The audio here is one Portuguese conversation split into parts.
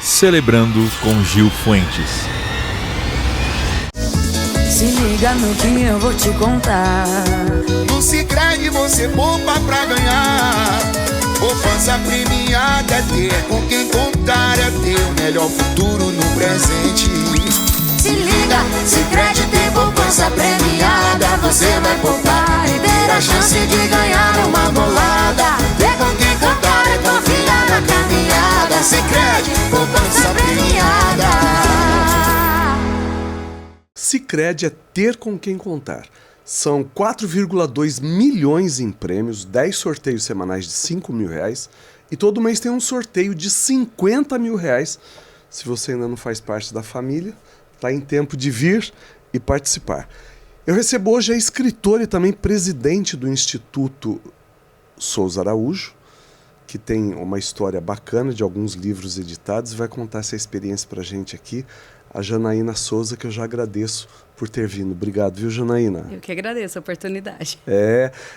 Celebrando com Gil Fuentes. Se liga no que eu vou te contar. No Sicredi você poupa pra ganhar. Poupança premiada é ter com quem contar, é ter o melhor futuro no presente. Se liga, Sicredi tem poupança premiada. Você vai poupar e ter a chance de ganhar uma bolada. Ter com quem contar é confiar na caminhada. Sicredi, poupança premiada. Sicredi é ter com quem contar. São 4,2 milhões em prêmios, 10 sorteios semanais de R$5.000 e todo mês tem um sorteio de R$50.000. Se você ainda não faz parte da família, está em tempo de vir e participar. Eu recebo hoje a escritora e também presidente do Instituto Souza Araújo, que tem uma história bacana de alguns livros editados e vai contar essa experiência para a gente aqui. A Janaína Souza, que eu já agradeço por ter vindo. Obrigado, viu, Janaína? Eu que agradeço a oportunidade.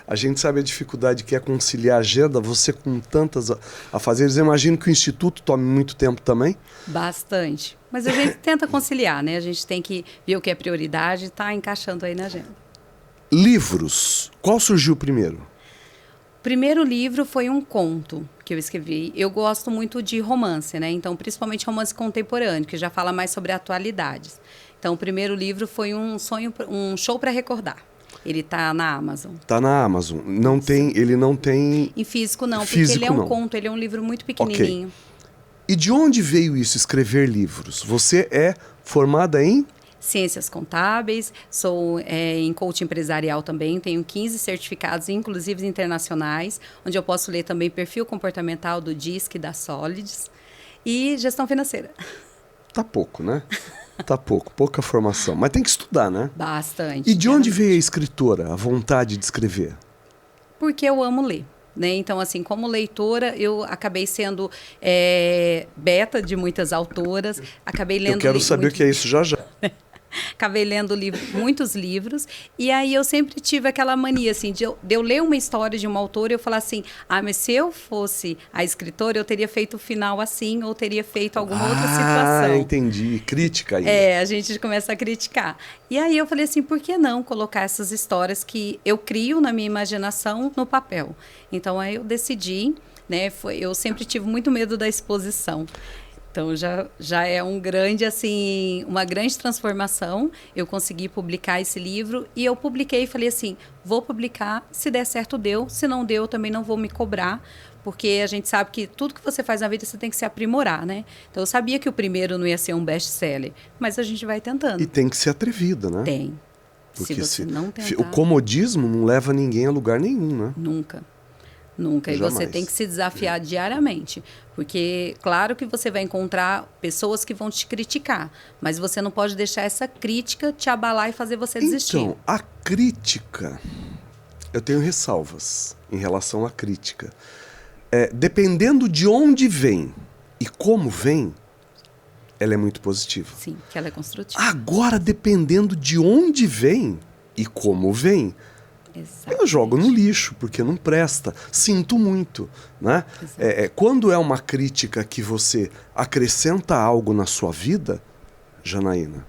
A gente sabe a dificuldade que é conciliar a agenda, você com tantas afazeres. Eu imagino que o Instituto tome muito tempo também. Bastante. Mas a gente tenta conciliar, né? A gente tem que ver o que é prioridade e tá encaixando aí na agenda. Livros. Qual surgiu primeiro? O primeiro livro foi um conto que eu escrevi. Eu gosto muito de romance, né? Então, principalmente romance contemporâneo, que já fala mais sobre atualidades. Então, o primeiro livro foi um show para recordar. Ele tá na Amazon. Tá na Amazon. Não tem, ele não tem... Em físico não, físico, porque ele é um não. conto, ele é um livro muito pequenininho. Okay. E de onde veio isso, escrever livros? Você é formada em... Ciências contábeis, sou em coaching empresarial também, tenho 15 certificados, inclusive internacionais, onde eu posso ler também perfil comportamental do DISC, da Solids, e gestão financeira. Tá pouco, né? Tá pouca formação. Mas tem que estudar, né? Bastante. E de onde veio a escritora, a vontade de escrever? Porque eu amo ler. Né? Então, assim, como leitora, eu acabei sendo beta de muitas autoras, acabei lendo... Eu quero saber o que é isso já. Acabei lendo muitos livros, e aí eu sempre tive aquela mania, assim, de eu ler uma história de uma autora e eu falar assim, mas se eu fosse a escritora, eu teria feito o final assim, ou teria feito alguma outra situação. Entendi. Crítica ainda. A gente começa a criticar. E aí eu falei assim, por que não colocar essas histórias que eu crio na minha imaginação no papel? Então aí eu decidi, né, eu sempre tive muito medo da exposição. Então, já é uma grande transformação. Eu consegui publicar esse livro e eu publiquei e falei assim, vou publicar, se der certo deu, se não deu eu também não vou me cobrar, porque a gente sabe que tudo que você faz na vida você tem que se aprimorar, né? Então, eu sabia que o primeiro não ia ser um best-seller, mas a gente vai tentando. E tem que ser atrevida, né? Tem. Porque se você não tentar... O comodismo não leva ninguém a lugar nenhum, né? Nunca. E Jamais. você tem que se desafiar diariamente. Porque, claro que você vai encontrar pessoas que vão te criticar. Mas você não pode deixar essa crítica te abalar e fazer você desistir. Então, a crítica... Eu tenho ressalvas em relação à crítica. Dependendo de onde vem e como vem, ela é muito positiva. Sim, que ela é construtiva. Agora, dependendo de onde vem e como vem... Exatamente. Eu jogo no lixo, porque não presta. Sinto muito, né? Quando é uma crítica que você acrescenta algo na sua vida, Janaína,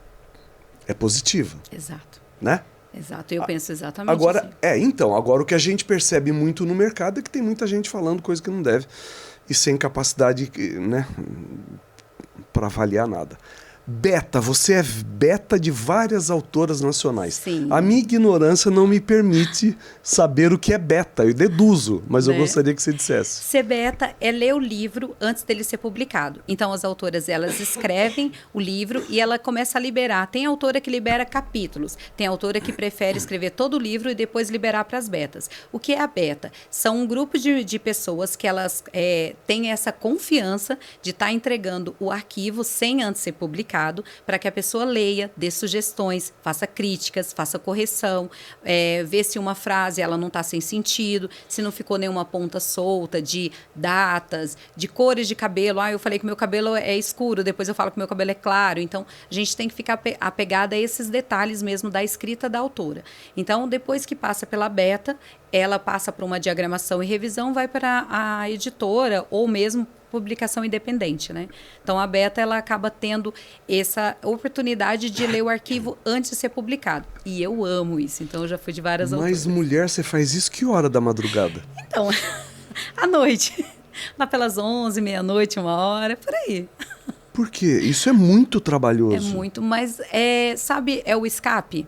é positiva. Exato. Né? Exato, eu penso exatamente agora, assim. Agora o que a gente percebe muito no mercado é que tem muita gente falando coisa que não deve e sem capacidade, né, para avaliar nada. Beta, você é beta de várias autoras nacionais. Sim. A minha ignorância não me permite saber o que é beta. Eu deduzo, mas eu gostaria que você dissesse. Ser beta é ler o livro antes dele ser publicado. Então, as autoras, elas escrevem o livro e ela começa a liberar. Tem autora que libera capítulos. Tem autora que prefere escrever todo o livro e depois liberar para as betas. O que é a beta? São um grupo de pessoas que elas têm essa confiança de estar entregando o arquivo sem antes ser publicado, para que a pessoa leia, dê sugestões, faça críticas, faça correção, vê se uma frase ela não está sem sentido, se não ficou nenhuma ponta solta de datas, de cores de cabelo. Eu falei que meu cabelo é escuro, depois eu falo que meu cabelo é claro. Então, a gente tem que ficar apegada a esses detalhes mesmo da escrita da autora. Então, depois que passa pela beta, ela passa para uma diagramação e revisão, vai para a editora ou mesmo publicação independente, né? Então a Beta ela acaba tendo essa oportunidade de ler o arquivo antes de ser publicado. E eu amo isso, então eu já fui de várias Mas autoras. mulher, você faz isso que hora da madrugada? Então, à noite, lá pelas 11, meia-noite, 1h, por aí. Por quê? Isso é muito trabalhoso. É muito, mas sabe, é o escape.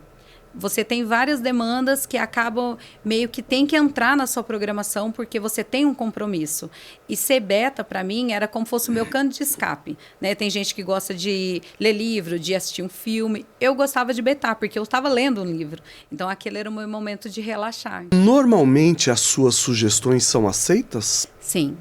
Você tem várias demandas que acabam meio que tem que entrar na sua programação porque você tem um compromisso. E ser beta, para mim, era como fosse o meu canto de escape. Né? Tem gente que gosta de ler livro, de assistir um filme. Eu gostava de betar, porque eu estava lendo um livro. Então, aquele era o meu momento de relaxar. Normalmente, as suas sugestões são aceitas? Sim.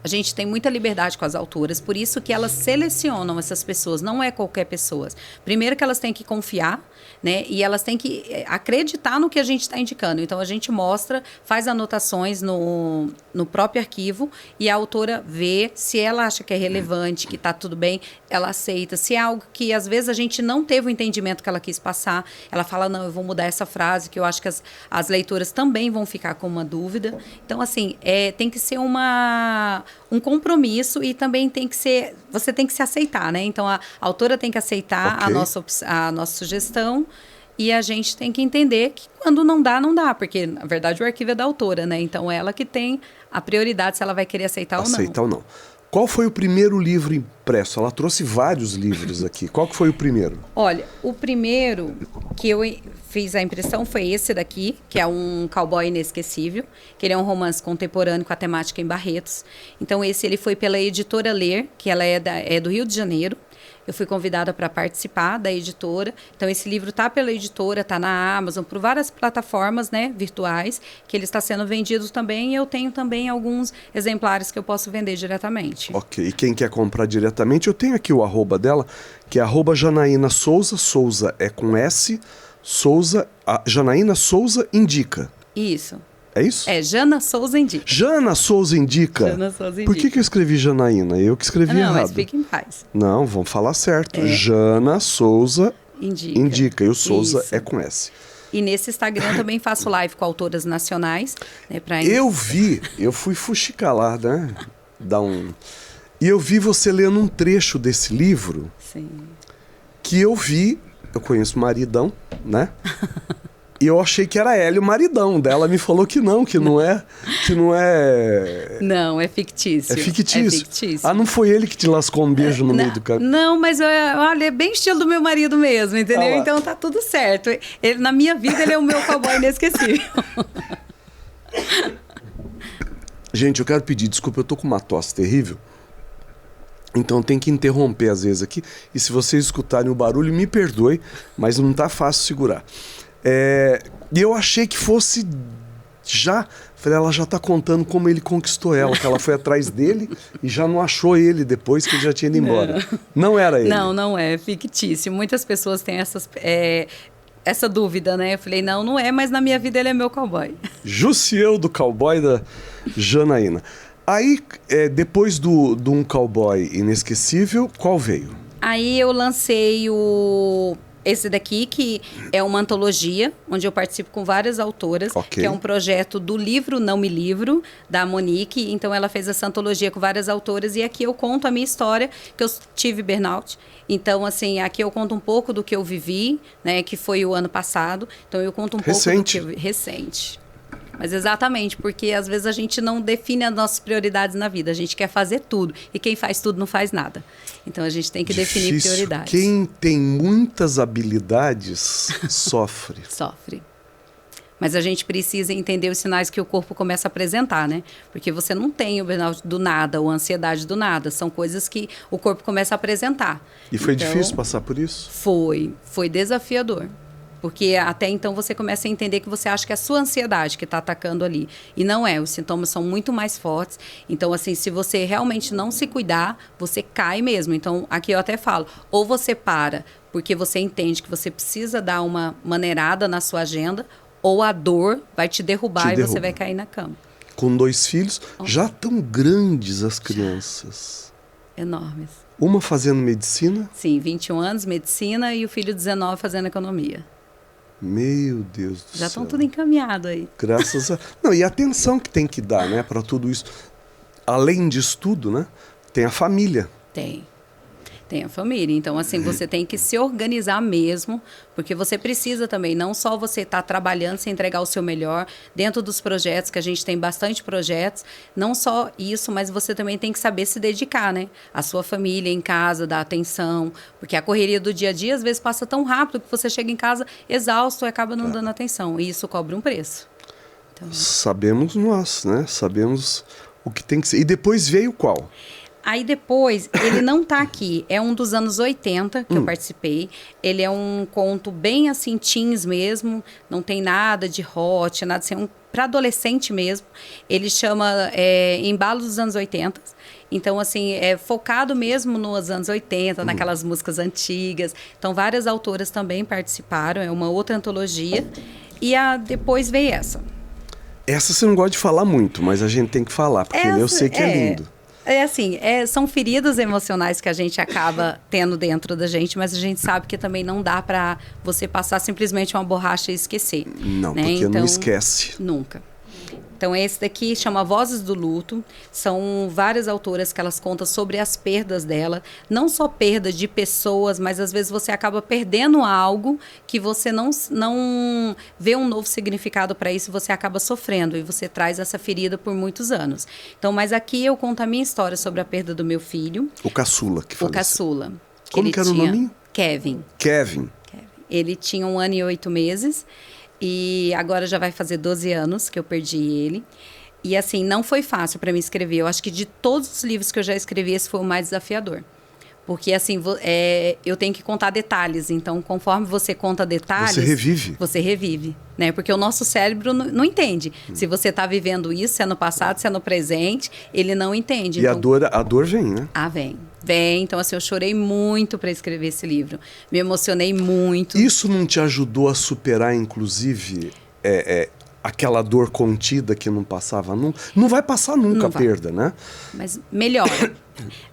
A gente tem muita liberdade com as autoras, por isso que elas selecionam essas pessoas, não é qualquer pessoa. Primeiro que elas têm que confiar, né? E elas têm que acreditar no que a gente está indicando. Então, a gente mostra, faz anotações no próprio arquivo e a autora vê se ela acha que é relevante, que está tudo bem, ela aceita. Se é algo que, às vezes, a gente não teve o entendimento que ela quis passar, ela fala, não, eu vou mudar essa frase, que eu acho que as leitoras também vão ficar com uma dúvida. Então, assim, tem que ser um compromisso e também tem que ser, você tem que se aceitar, né? Então, a autora tem que aceitar a nossa sugestão e a gente tem que entender que quando não dá, não dá, porque, na verdade, o arquivo é da autora, né? Então, ela que tem a prioridade se ela vai querer aceitar ou não. Aceitar ou não. Qual foi o primeiro livro impresso? Ela trouxe vários livros aqui. Qual que foi o primeiro? Olha, o primeiro que eu fiz a impressão foi esse daqui, que é um Cowboy Inesquecível, que ele é um romance contemporâneo com a temática em Barretos. Então, ele foi pela editora Ler, que ela é do Rio de Janeiro. Eu fui convidada para participar da editora. Então, esse livro está pela editora, está na Amazon, por várias plataformas, né, virtuais, que ele está sendo vendido também. E eu tenho também alguns exemplares que eu posso vender diretamente. Ok. E quem quer comprar diretamente, eu tenho aqui o @ dela, que é @Janaína Souza. Souza é com S. Souza, Janaína Souza Indica. Isso. É isso? É, Jana Souza Indica. Jana Souza Indica. Jana Souza Por que Indica. eu escrevi Janaína? Eu que escrevi Não, errado. mas fique em paz. Não, vamos falar certo. Jana Souza Indica. E o Souza Isso. é com S. E nesse Instagram também faço live com autoras nacionais. Né, Eu fui fuxicar lá, né? E eu vi você lendo um trecho desse livro. Sim. Que eu conheço o maridão, né? E eu achei que era Hélio, o maridão dela. Me falou que não é. Não, é fictício. É fictício. É fictício. Ah, não foi ele que te lascou um beijo no meio do caminho? Não, mas olha, é bem estilo do meu marido mesmo, entendeu? Então tá tudo certo. Na minha vida, ele é o meu cowboy inesquecível. Gente, eu quero pedir desculpa, eu tô com uma tosse terrível. Então tem que interromper às vezes aqui. E se vocês escutarem o barulho, me perdoe, mas não tá fácil segurar. E eu achei que fosse já. Falei, ela já tá contando como ele conquistou ela, que ela foi atrás dele e já não achou ele depois que ele já tinha ido embora. Não era ele. Não é fictício. Muitas pessoas têm essa dúvida, né? Eu falei, não é, mas na minha vida ele é meu cowboy. Jussieu do cowboy da Janaína. Aí, depois do Um Cowboy Inesquecível, qual veio? Aí eu lancei esse daqui, que é uma antologia, onde eu participo com várias autoras, que é um projeto do livro Não Me Livro, da Monique. Então, ela fez essa antologia com várias autoras, e aqui eu conto a minha história, que eu tive burnout. Então, assim, aqui eu conto um pouco do que eu vivi, né, que foi o ano passado. Então, eu conto um pouco do que eu vi. Recente. Mas exatamente, porque às vezes a gente não define as nossas prioridades na vida. A gente quer fazer tudo. E quem faz tudo não faz nada. Então a gente tem que definir prioridades. Quem tem muitas habilidades sofre. Sofre. Mas a gente precisa entender os sinais que o corpo começa a apresentar, né? Porque você não tem o burnout do nada ou a ansiedade do nada. São coisas que o corpo começa a apresentar. E foi difícil passar por isso? Foi desafiador. Porque até então você começa a entender que você acha que é a sua ansiedade que está atacando ali. E não é, os sintomas são muito mais fortes. Então, assim, se você realmente não se cuidar, você cai mesmo. Então, aqui eu até falo, ou você para porque você entende que você precisa dar uma maneirada na sua agenda, ou a dor vai te derrubar e você vai cair na cama. Com 2 filhos, já tão grandes as crianças. Enormes. Uma fazendo medicina? Sim, 21 anos, medicina, e o filho 19 fazendo economia. Meu Deus do céu. Já estão tudo encaminhado aí. Graças a... Não, e a atenção que tem que dar, né, para tudo isso. além disso tudo, né, tem a família. Tem a família. Então, assim, você tem que se organizar mesmo, porque você precisa também, não só você estar trabalhando, se entregar o seu melhor, dentro dos projetos, que a gente tem bastante projetos, não só isso, mas você também tem que saber se dedicar, né? A sua família em casa, dar atenção, porque a correria do dia a dia, às vezes, passa tão rápido que você chega em casa exausto e acaba não dando atenção. E isso cobra um preço. Então... Sabemos nós, né? Sabemos o que tem que ser. E depois veio qual? Aí depois, ele não tá aqui, é um dos anos 80 que eu participei, ele é um conto bem assim, teens mesmo, não tem nada de hot, nada assim, para adolescente mesmo, ele chama Embalos dos anos 80, então assim, é focado mesmo nos anos 80, naquelas músicas antigas, então várias autoras também participaram, é uma outra antologia, e depois veio essa. Essa você não gosta de falar muito, mas a gente tem que falar, porque eu sei que é lindo. É assim, são feridas emocionais que a gente acaba tendo dentro da gente, mas a gente sabe que também não dá para você passar simplesmente uma borracha e esquecer. Não, né? porque então, não esquece. Nunca. Então, esse daqui chama Vozes do Luto. São várias autoras que elas contam sobre as perdas dela. Não só perda de pessoas, mas às vezes você acaba perdendo algo que você não vê um novo significado para isso, você acaba sofrendo e você traz essa ferida por muitos anos. Então, mas aqui eu conto a minha história sobre a perda do meu filho. O caçula que faleceu. O caçula. Como que era o nome? Kevin. Ele tinha 1 ano e 8 meses. E agora já vai fazer 12 anos que eu perdi ele. E assim, não foi fácil para mim escrever. Eu acho que de todos os livros que eu já escrevi, esse foi o mais desafiador. Porque assim, eu tenho que contar detalhes. Então, conforme você conta detalhes... Você revive. Né? Porque o nosso cérebro não entende. Se você está vivendo isso, se é no passado, se é no presente, ele não entende. E então, a dor vem, né? Vem. Então assim, eu chorei muito para escrever esse livro. Me emocionei muito. Isso não te ajudou a superar, inclusive, aquela dor contida que não passava nunca? Não vai passar nunca a perda, né? Mas melhora.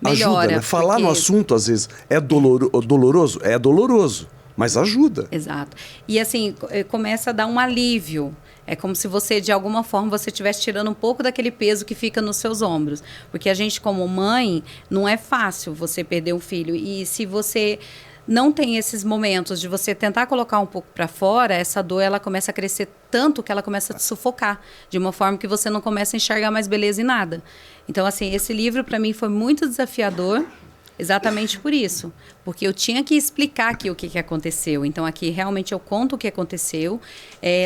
Ajuda, né? Falar no assunto, às vezes, é doloroso? É doloroso, mas ajuda. Exato. E assim, começa a dar um alívio. É como se você, de alguma forma, você estivesse tirando um pouco daquele peso que fica nos seus ombros. Porque a gente, como mãe, não é fácil você perder um filho. E se você não tem esses momentos de você tentar colocar um pouco para fora, essa dor, ela começa a crescer tanto que ela começa a te sufocar. De uma forma que você não começa a enxergar mais beleza em nada. Então, assim, esse livro, para mim, foi muito desafiador. Exatamente por isso, porque eu tinha que explicar aqui o que aconteceu. Então aqui realmente eu conto o que aconteceu,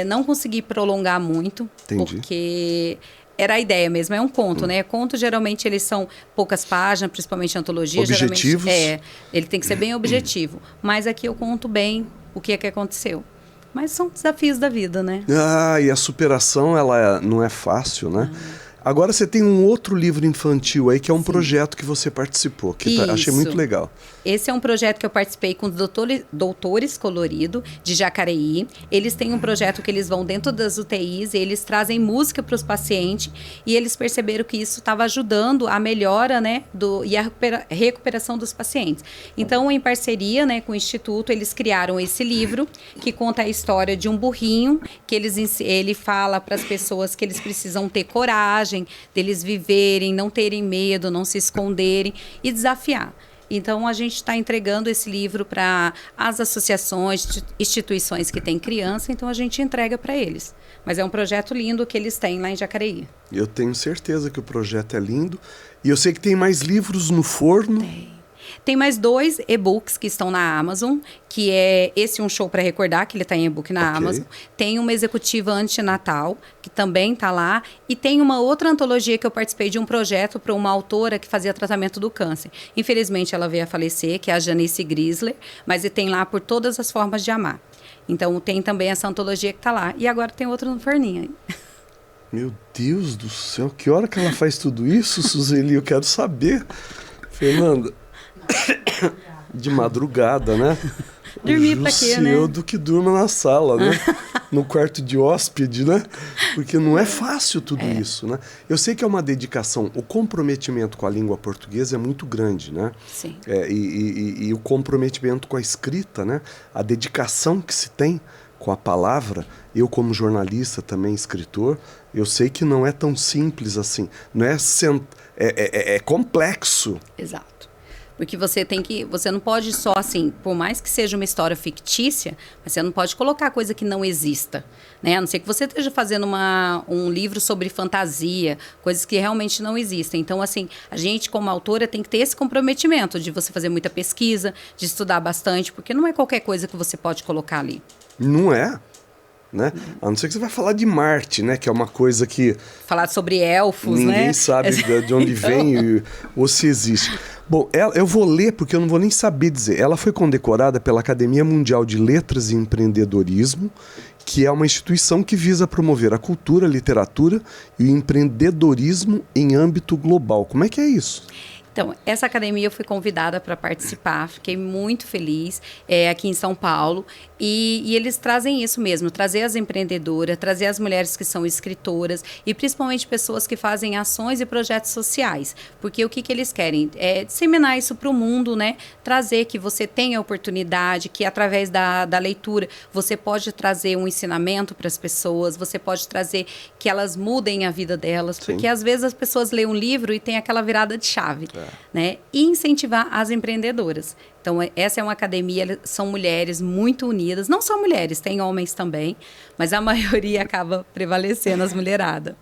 não consegui prolongar muito, Entendi. Porque era a ideia mesmo, é um conto, né? Conto geralmente eles são poucas páginas, principalmente antologia. Objetivos. Ele tem que ser bem objetivo, mas aqui eu conto bem o que aconteceu. Mas são desafios da vida, né? E a superação, ela não é fácil, né? Agora você tem um outro livro infantil aí, que é um projeto que você participou, que achei muito legal. Esse é um projeto que eu participei com os Doutores Colorido, de Jacareí. Eles têm um projeto que eles vão dentro das UTIs e eles trazem música para os pacientes. E eles perceberam que isso estava ajudando a melhora, né, e a recuperação dos pacientes. Então, em parceria, né, com o Instituto, eles criaram esse livro, que conta a história de um burrinho, que ele fala para as pessoas que eles precisam ter coragem, deles viverem, não terem medo, não se esconderem e desafiar. Então, a gente está entregando esse livro para as associações, instituições que têm criança, então a gente entrega para eles. Mas é um projeto lindo que eles têm lá em Jacareí. Eu tenho certeza que o projeto é lindo. E eu sei que tem mais livros no forno. Tem mais 2 e-books que estão na Amazon, que é esse Um Show para Recordar, que ele está em e-book na Amazon. Tem uma executiva antinatal, que também está lá. E tem uma outra antologia que eu participei de um projeto para uma autora que fazia tratamento do câncer. Infelizmente, ela veio a falecer, que é a Janice Grisler, mas tem lá Por Todas as Formas de Amar. Então, tem também essa antologia que está lá. E agora tem outra no forninho. Meu Deus do céu, que hora que ela faz tudo isso, Suzeli? Eu quero saber. Fernanda... De madrugada, né? Dormir pra quê, né? Do que durma na sala, né? No quarto de hóspede, né? Porque não é fácil tudo isso, né? Eu sei que é uma dedicação. O comprometimento com a língua portuguesa é muito grande, né? Sim. E o comprometimento com a escrita, né? A dedicação que se tem com a palavra, eu como jornalista também, escritor, eu sei que não é tão simples assim. Não é complexo. Exato. Porque você não pode só assim, por mais que seja uma história fictícia, mas você não pode colocar coisa que não exista, né? A não ser que você esteja fazendo um livro sobre fantasia, coisas que realmente não existem. Então, assim, a gente como autora tem que ter esse comprometimento de você fazer muita pesquisa, de estudar bastante, porque não é qualquer coisa que você pode colocar ali. Não é, né? A não ser que você vai falar de Marte, né? Que é uma coisa que... Falar sobre elfos, né? Ninguém sabe de onde vem ou se existe. Bom, eu vou ler porque eu não vou nem saber dizer. Ela foi condecorada pela Academia Mundial de Letras e Empreendedorismo, que é uma instituição que visa promover a cultura, a literatura e o empreendedorismo em âmbito global. Como é que é isso? Então, essa academia eu fui convidada para participar, fiquei muito feliz, aqui em São Paulo, e eles trazem isso mesmo, trazer as empreendedoras, trazer as mulheres que são escritoras e principalmente pessoas que fazem ações e projetos sociais, porque o que eles querem é disseminar isso para o mundo, né? Trazer que você tenha oportunidade, que através da leitura você pode trazer um ensinamento para as pessoas, você pode trazer que elas mudem a vida delas, Sim. porque às vezes as pessoas leem um livro e tem aquela virada de chave. Né? E incentivar as empreendedoras. Então, essa é uma academia, são mulheres muito unidas, não só mulheres, tem homens também, mas a maioria acaba prevalecendo as mulheradas.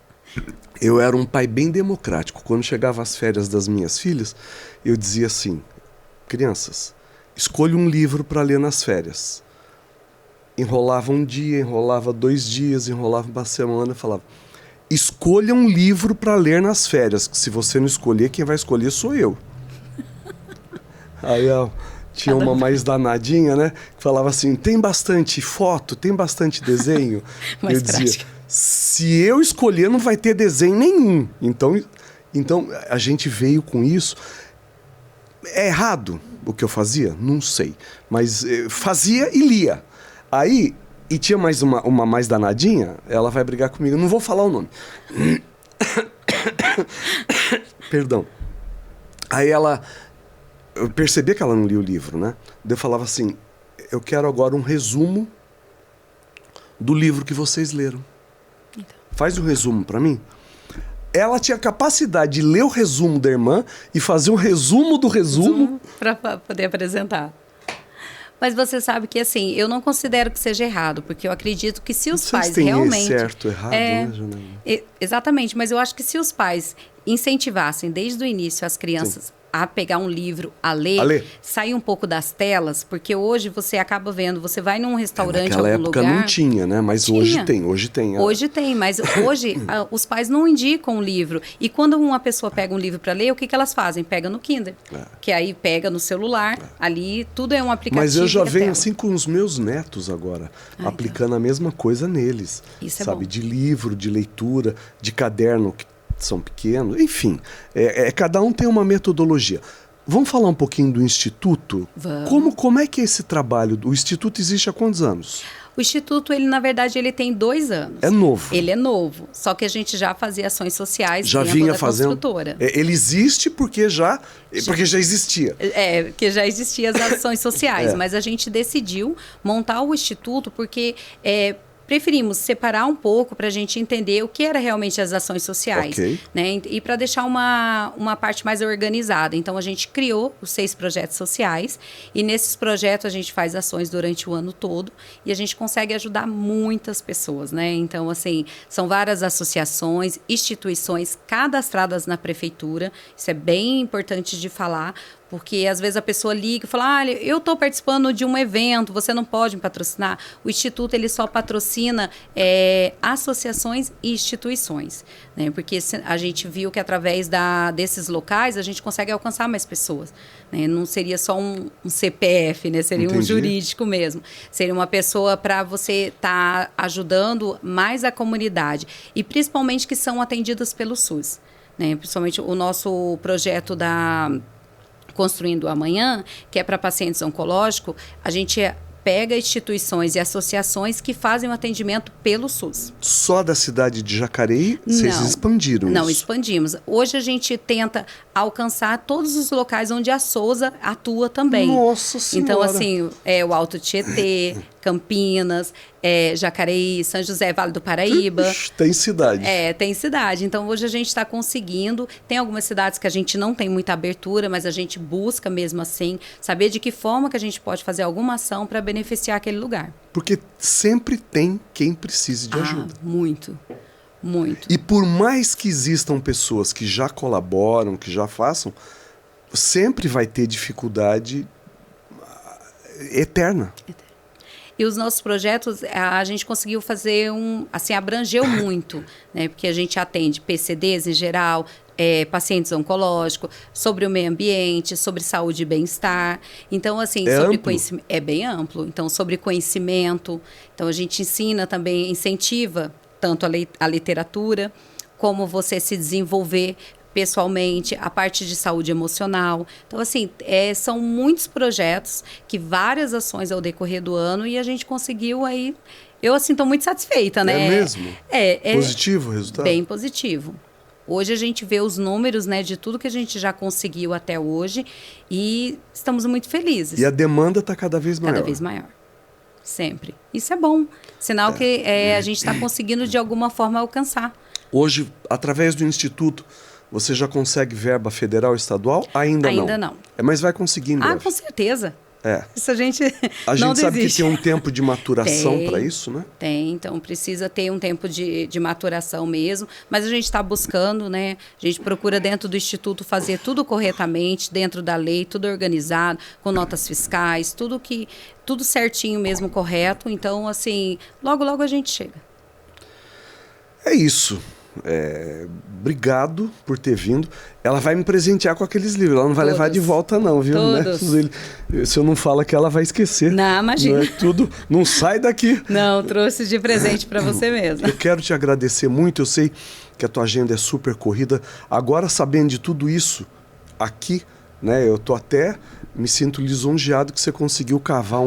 Eu era um pai bem democrático. Quando chegava as férias das minhas filhas, eu dizia assim, crianças, escolha um livro para ler nas férias. Enrolava um dia, enrolava 2 dias, enrolava uma semana, falava... Escolha um livro para ler nas férias. Se você não escolher, quem vai escolher sou eu. Aí tinha uma mais danadinha, né? Que falava assim, tem bastante foto, tem bastante desenho. Mais eu dizia, prática. se eu escolher, não vai ter desenho nenhum. Então a gente veio com isso. É errado o que eu fazia? Não sei. Mas fazia e lia. Aí... E tinha mais uma mais danadinha, ela vai brigar comigo, não vou falar o nome. Perdão. Aí eu percebia que ela não lia o livro, né? Daí eu falava assim, eu quero agora um resumo do livro que vocês leram. Então. Faz um resumo para mim. Ela tinha capacidade de ler o resumo da irmã e fazer um resumo do resumo. Para poder apresentar. Mas você sabe que, assim, eu não considero que seja errado, porque eu acredito que se os pais realmente... certo, errado, né, Janaína? Exatamente, mas eu acho que se os pais incentivassem desde o início as crianças... Sim. A pegar um livro, a ler, sair um pouco das telas, porque hoje você acaba vendo, você vai num restaurante, naquela algum época lugar... não tinha, né? Mas hoje tem. Hoje tem, mas hoje os pais não indicam um livro. E quando uma pessoa pega um livro para ler, o que elas fazem? Pega no Kindle, que aí pega no celular, ali tudo é um aplicativo. Mas eu já venho assim com os meus netos agora, aplicando a mesma coisa neles. Isso sabe? É bom. De livro, de leitura, de caderno, que são pequenos, enfim, cada um tem uma metodologia. Vamos falar um pouquinho do Instituto? Vamos. Como é que é esse trabalho? O Instituto existe há quantos anos? O Instituto, na verdade, ele tem 2 anos. É novo. Ele é novo, só que a gente já fazia ações sociais já dentro vinha da fazendo. Construtora. Ele existe porque já existia. Porque já existiam as ações sociais, mas a gente decidiu montar o Instituto porque... preferimos separar um pouco para a gente entender o que era realmente as ações sociais, né? E para deixar uma parte mais organizada. Então, a gente criou os 6 projetos sociais e nesses projetos a gente faz ações durante o ano todo e a gente consegue ajudar muitas pessoas, né? Então, assim, são várias associações, instituições cadastradas na prefeitura. Isso é bem importante de falar, porque às vezes a pessoa liga e fala, eu estou participando de um evento, você não pode me patrocinar. O Instituto ele só patrocina associações e instituições, né? Porque a gente viu que através desses locais a gente consegue alcançar mais pessoas, né? Não seria só um CPF, né? Seria um jurídico mesmo. Seria uma pessoa para você estar ajudando mais a comunidade e principalmente que são atendidas pelo SUS, né? Principalmente o nosso projeto Construindo o Amanhã, que é para pacientes oncológicos, a gente pega instituições e associações que fazem o atendimento pelo SUS. Só da cidade de Jacareí, vocês expandiram isso? Não, expandimos. Hoje a gente tenta alcançar todos os locais onde a Sousa atua também. Nossa Senhora! Então, assim, o Alto Tietê, Campinas, Jacareí, São José, Vale do Paraíba. Tem cidade. Tem cidade. Então, hoje a gente está conseguindo. Tem algumas cidades que a gente não tem muita abertura, mas a gente busca mesmo assim saber de que forma que a gente pode fazer alguma ação para beneficiar aquele lugar. Porque sempre tem quem precise de ajuda. Muito. Muito. E por mais que existam pessoas que já colaboram, que já façam, sempre vai ter dificuldade eterna. E os nossos projetos, a gente conseguiu fazer assim, abrangeu muito, né? Porque a gente atende PCDs em geral, pacientes oncológicos, sobre o meio ambiente, sobre saúde e bem-estar. Então, assim, sobre conhecimento. É bem amplo. Então, sobre conhecimento. Então, a gente ensina também, incentiva tanto a literatura, como você se desenvolver pessoalmente, a parte de saúde emocional. Então, assim, são muitos projetos, que várias ações ao decorrer do ano, e a gente conseguiu aí... Eu, assim, estou muito satisfeita, né? É mesmo? Positivo o resultado? Bem positivo. Hoje a gente vê os números, né, de tudo que a gente já conseguiu até hoje, e estamos muito felizes. E a demanda está cada vez maior. Cada vez maior. Sempre. Isso é bom. Sinal que a gente está conseguindo, de alguma forma, alcançar. Hoje, através do Instituto, você já consegue verba federal, estadual? Ainda não. Ainda não. Mas vai conseguir em breve. Com certeza. Isso a gente a não gente sabe desiste. que tem um tempo de maturação para isso, né? Tem, então precisa ter um tempo de maturação mesmo, mas a gente está buscando, né? A gente procura dentro do Instituto fazer tudo corretamente, dentro da lei, tudo organizado, com notas fiscais, tudo certinho mesmo, correto. Então, assim, logo, logo a gente chega. É isso. Obrigado por ter vindo. Ela vai me presentear com aqueles livros. Ela não vai levar de volta não, viu? Todos. Né? Se eu não falo que ela vai esquecer. Não, imagina. Não, tudo, não sai daqui. Não, trouxe de presente para você mesmo. Eu quero te agradecer muito. Eu sei que a tua agenda é super corrida. Agora, sabendo de tudo isso aqui, né? Eu tô até me sinto lisonjeado que você conseguiu cavar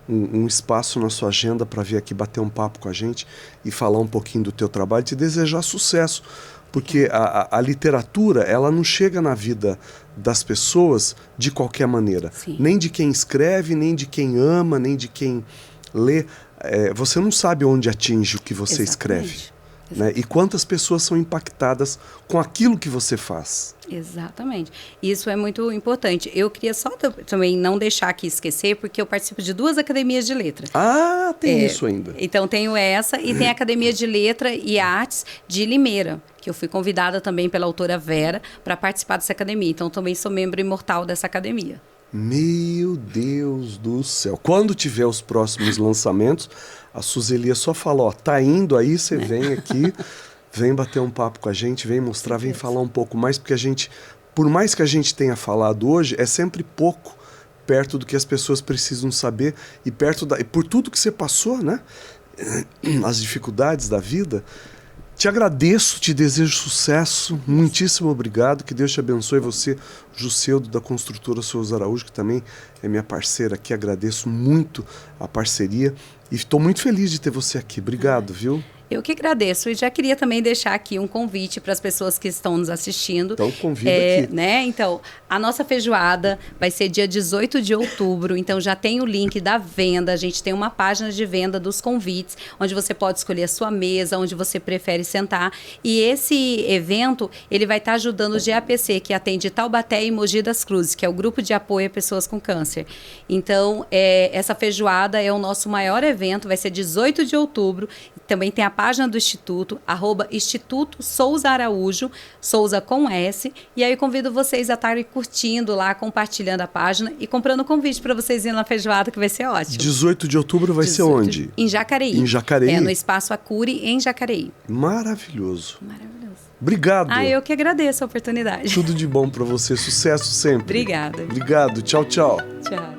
um espaço na sua agenda para vir aqui bater um papo com a gente e falar um pouquinho do teu trabalho e te desejar sucesso, porque a literatura, ela não chega na vida das pessoas de qualquer maneira. Sim. Nem de quem escreve, nem de quem ama, nem de quem lê. Você não sabe onde atinge o que você escreve. Né? E quantas pessoas são impactadas com aquilo que você faz. Exatamente. Isso é muito importante. Eu queria só também não deixar aqui esquecer, porque eu participo de 2 academias de letra. Tem isso ainda. Então, tenho essa e tem a Academia de Letra e Artes de Limeira, que eu fui convidada também pela autora Vera para participar dessa academia. Então, também sou membro imortal dessa academia. Meu Deus do céu. Quando tiver os próximos lançamentos, a Suzelia só fala, tá indo aí, você vem aqui, vem bater um papo com a gente, vem mostrar, vem falar um pouco mais, porque a gente, por mais que a gente tenha falado hoje, é sempre pouco perto do que as pessoas precisam saber e por tudo que você passou, né? As dificuldades da vida. Te agradeço, te desejo sucesso, muitíssimo obrigado, que Deus te abençoe, você, Jusceldo, da Construtora Souza Araújo, que também é minha parceira aqui, agradeço muito a parceria e estou muito feliz de ter você aqui, obrigado, viu? Eu que agradeço e já queria também deixar aqui um convite para as pessoas que estão nos assistindo. Então, convida aqui. Né? Então, a nossa feijoada vai ser dia 18 de outubro, então já tem o link da venda, a gente tem uma página de venda dos convites, onde você pode escolher a sua mesa, onde você prefere sentar. E esse evento, ele vai estar ajudando o GAPC, que atende Taubaté e Mogi das Cruzes, que é o grupo de apoio a pessoas com câncer. Então, essa feijoada é o nosso maior evento, vai ser 18 de outubro, também tem a página do Instituto, @Instituto Souza Araújo, Souza com S, e aí eu convido vocês a estarem curtindo lá, compartilhando a página e comprando convite para vocês irem na feijoada, que vai ser ótimo. 18 de outubro vai ser onde? Em Jacareí. Em Jacareí? No Espaço Acuri, em Jacareí. Maravilhoso. Maravilhoso. Obrigado. Eu que agradeço a oportunidade. Tudo de bom para você, sucesso sempre. Obrigada. Obrigado, tchau, tchau. Tchau.